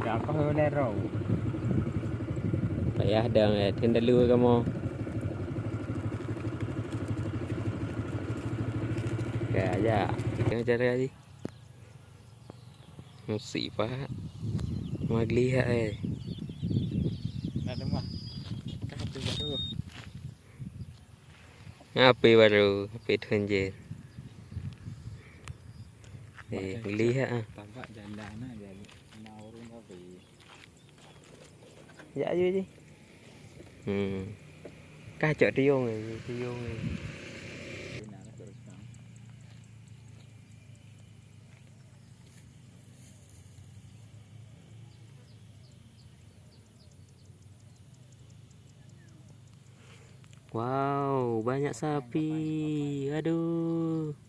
apa nero. Payah dang tendalu kamu. Kaya kita cara đi. Sĩ quá. Magliha Ada mah. Kapi baru. Api baru, api tunje. Lihat Tampak jandana jadi naurun tapi. dạ chứ chứ cá chợ đi vô người đi vô người wow banyak sapi aduh